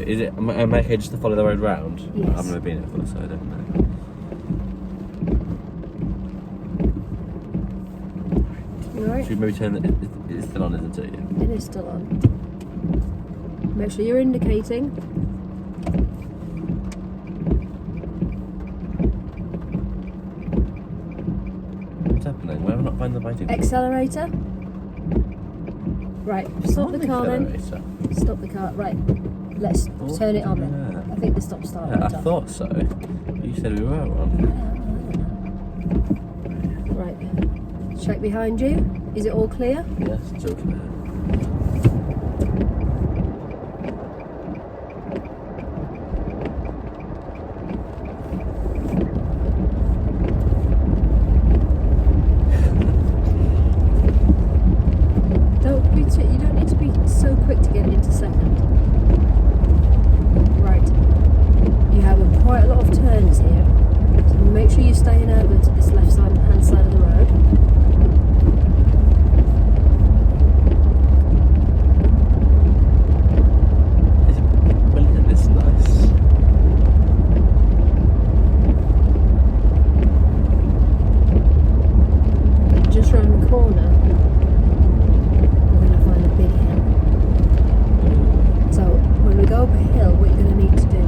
Okay, is it? Am I okay just to follow the road round? Yes. I've never been here before, so I don't know. Right. Should we maybe turn it's still on, isn't it? It is still on. Make sure you're indicating. What's happening? Why have I not found the biting? Accelerator. Right, stop the car then. Accelerator. Stop the car. Right, let's turn it on then. Yeah. I think the stop start Yeah, I went off. thought so. You said we were on. Right, check behind you. Is it all clear? Yes, it's okay. You don't need to be so quick to get into second. Right, you have quite a lot of turns here, so make sure you're staying over to this left hand side of the road. Well, isn't this nice? Just round the corner, we're going to find a big hill. So when we go up a hill, what you're going to need to do,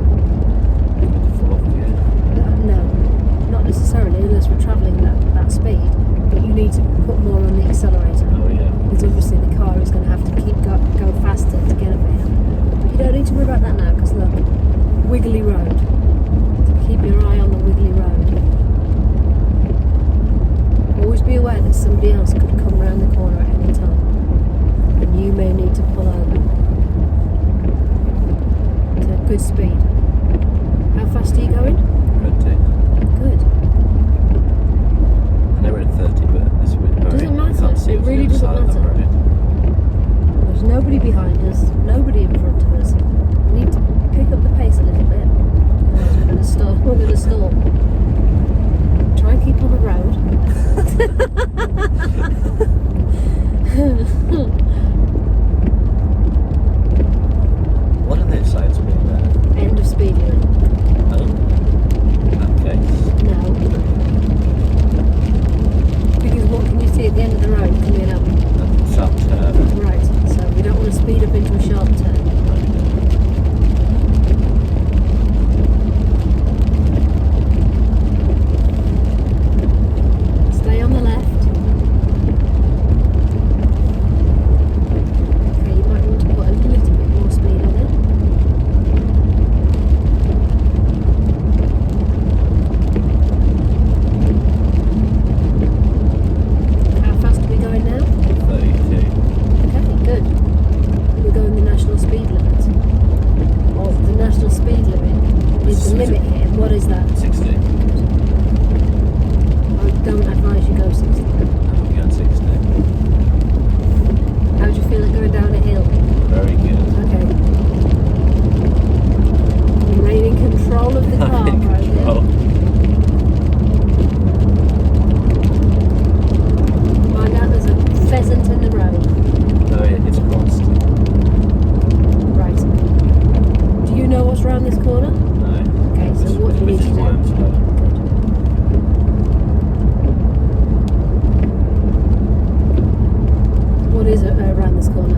no, not necessarily unless we're travelling that speed, but you need to put more on the accelerator. Oh yeah. Because obviously the car is going to have to go faster to get up a hill. But you don't need to worry about that now, because look, wiggly road. So keep your eye on the wiggly road. Always be aware that somebody else could come around the corner at any time, and you may need to pull over. So good speed. How fast are you going? 20. Good. I know we're at 30, but this is Doesn't matter. Can't see It what's really the other doesn't side of the matter. road. There's nobody behind us, nobody in front of us. We need to pick up the pace a little bit. Otherwise we're going to stall. We're going to stall. Try and keep on the road. What are those signs mean there? End of speed limit. Oh. Okay. No. Because what can you see at the end of the road coming up? Sharp turn. Right, so we don't want to speed up into a sharp turn. Stay on the left. Okay, you might want to put a little bit more speed on it. How fast are we going now? 32. Okay, good. We're going the national speed limit. Or the national speed limit is the limit here. What is that? 60. I don't advise you go 60. I'm going at 60. How do you feel it going down a hill? Very good. Okay. You remain in control of the car, I'm in Brogan. control. Mind out there's a pheasant in the road. Oh yeah, it's crossed. Right. Do you know what's round this corner? No. Okay, so what do you need Which to is why I'm do? slow. Good. What is it around this corner?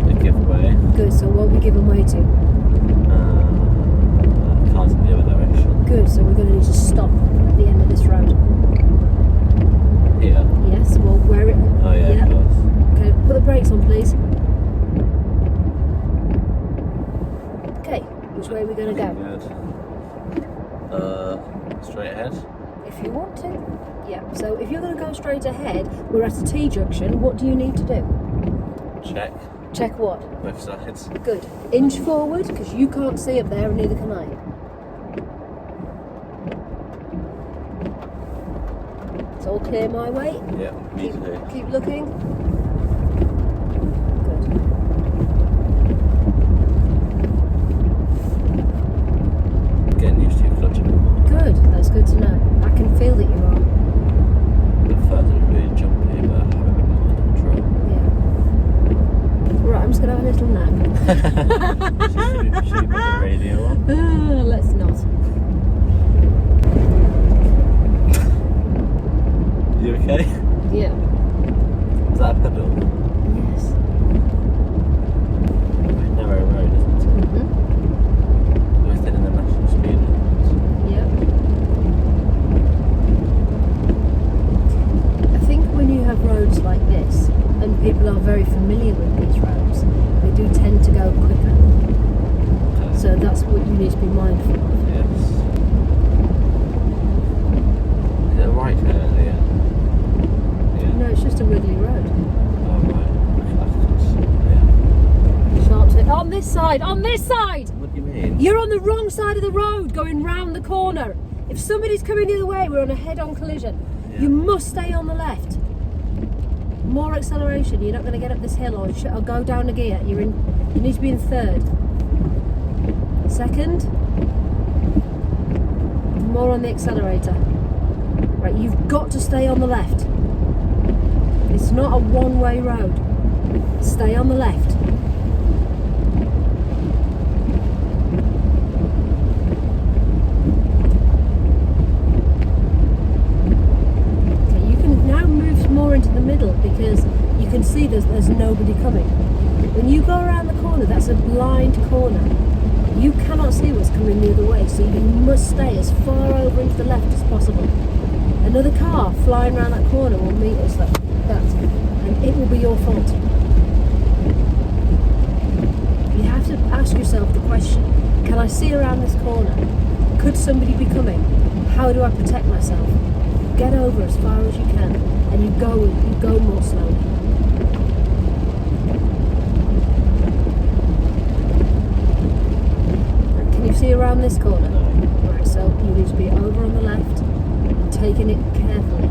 A giveaway. Good, so what are we giving way to? Cars in the other direction. Good, so we're going to need to stop at the end of this road. Here. Yes, well, where it... Oh yeah, of course. Okay, put the brakes on, please. Okay, which way are we going to go? Good. Straight ahead. If you want to. Yeah, so if you're going to go straight ahead, we're at a T-junction. What do you need to do? Check. Check what? Both sides. Good. Inch forward, because you can't see up there and neither can I. It's all clear my way. Yeah, me too. Keep looking. Good. Getting used to your clutch a bit more. Good. That's good to know. I can feel that you are. The further it's really jumpy, but I have a bit more under control. Yeah. Right, I'm just going to have a little nap. should we put the radio on? Let's not. You okay? Yeah. Is that a pedal? Yes. Narrow road, isn't it? Mm-hmm. Within the national speed limits. Yep. I think when you have roads like this, and people are very familiar with these roads, they do tend to go quicker. Okay. So that's what you need to be mindful of. Yes. Is it a right turn at the end? Yeah. No, it's just a wiggly road. Oh, right. Yeah. Sharp turn. On this side! On this side! What do you mean? You're on the wrong side of the road going round the corner. If somebody's coming the other way, we're on a head-on collision. Yeah. You must stay on the left. More acceleration. You're not going to get up this hill or go down a gear. You need to be in third. Second. More on the accelerator. Right, you've got to stay on the left. It's not a one-way road. Stay on the left. Okay, you can now move more into the middle because you can see there's nobody coming. When you go around the corner, that's a blind corner. You cannot see what's coming the other way, so you must stay as far over into the left as possible. Another car flying around that corner will meet us like that, and it will be your fault. You have to ask yourself the question, can I see around this corner? Could somebody be coming? How do I protect myself? Get over as far as you can, and you go more slowly. Can you see around this corner? Right, so you need to be over on the left, and taking it carefully.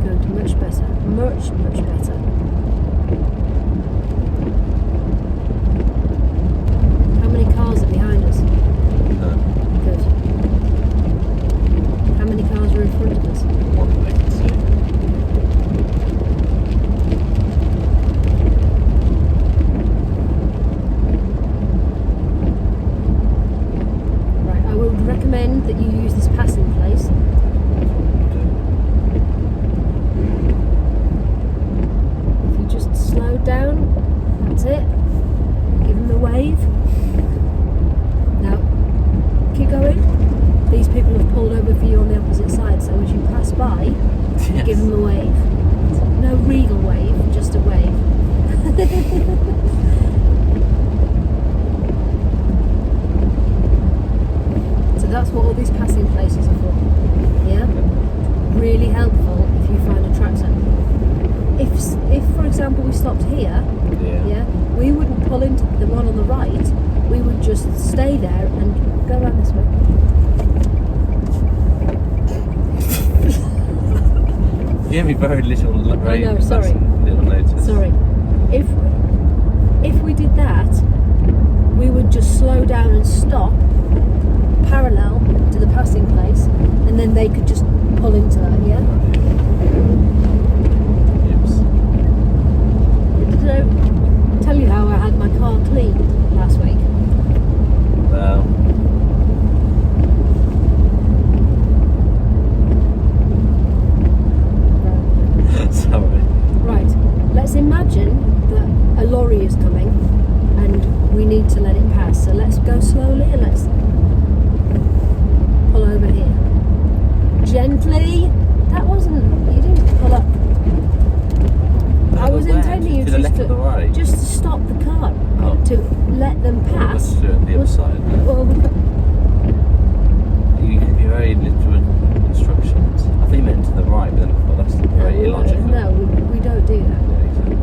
Going to much better, much better. How many cars are behind us? No. Good. How many cars are in front of us? One that I can see. Right, I would recommend that you use this passing place. If you just slow down, that's it. Give them the wave. Now, keep going. These people have pulled over for you on the opposite side, so as you pass by, Yes. give them the wave. No regal wave, just a wave. So that's what all these passing places are for. Yeah? Really helpful if you find a tractor. If for example we stopped here, Yeah. we wouldn't pull into the one on the right. We would just stay there and go around this way. You gave me very little know, sorry. Little notice. Sorry. If we did that, we would just slow down and stop parallel to the passing place, and then they could just pull into that, yeah? Oops. Did I tell you how I had my car cleaned last week? Well, sorry. Right, let's imagine that a lorry is coming and we need to let it pass. So let's go slowly and let's pull over here. Gently. That wasn't, you didn't pull up. I was Where? intending you To the left or the right? just to stop the car, Oh. to let them pass. Let's do it the other side. Well, You give you very little instructions. I think you meant to the right, but then I thought that's very illogical. no, we don't do that. Yeah, exactly.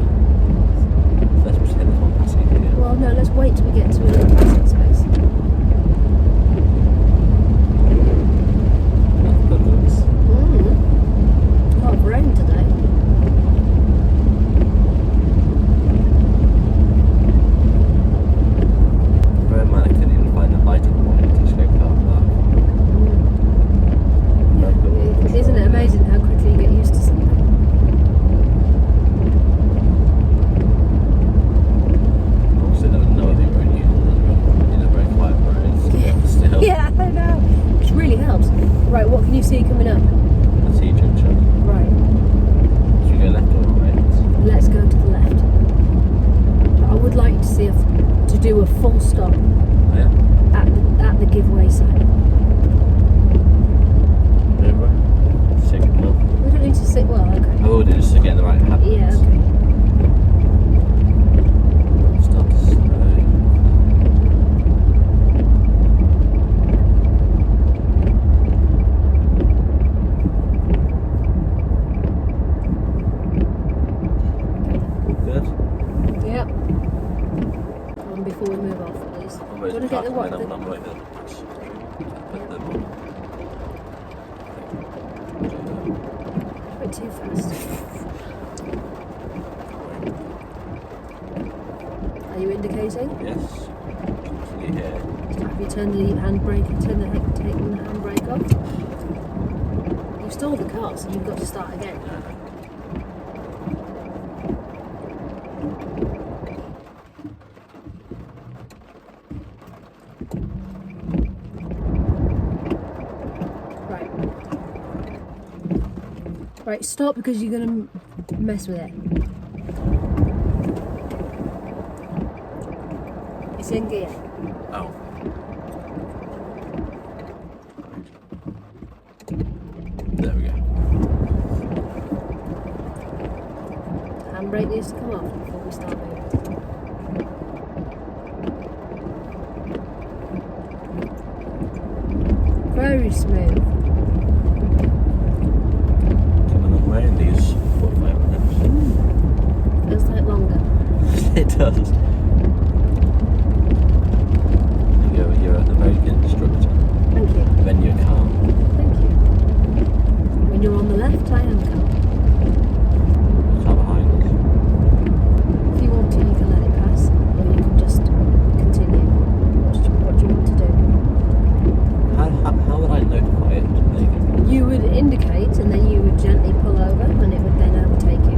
Let's pretend there's one passing here. Well, no, let's wait till we get to a little passing space. That looks. A lot of rain today. Very man, I couldn't even find a lighting point to just go car park. Isn't it amazing how quickly you get used to something? Obviously, there was no idea we were using do a full stop Yeah. at the giveaway sign. Remember? Signal. We don't need to sit. Well, okay. I will do just to get in the right habit. Yeah, okay. Start to slow. Good. Yep. Before we move off, please. Do you want to get the what? I'm right there. Put them on. Went too fast. Are you indicating? Yes. Yeah. Have you turned the handbrake and taken the handbrake off? You've stalled the car, so you've got to start again. Right, stop because you're going to mess with it. It's in gear. Oh. There we go. Handbrake needs to come off before we start moving. Very smooth. In these 45 minutes. Feels like longer. It does. You're a very good instructor. Thank you. When you're calm. Thank you. When you're on the left, I am calm. Car behind us. If you want to, you can let it pass, or you can just continue. What do you want to do? How would I notify it? You would indicate, and then you would gently pull over, and it would then overtake you.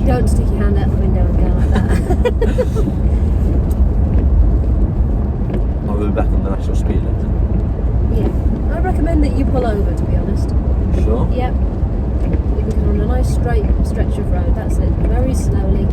Don't stick your hand out the window and go like that. I'll be back on the national speed limit. Yeah, I recommend that you pull over, to be honest. Sure? Yep. Because we're on a nice straight stretch of road, that's it. Very slowly.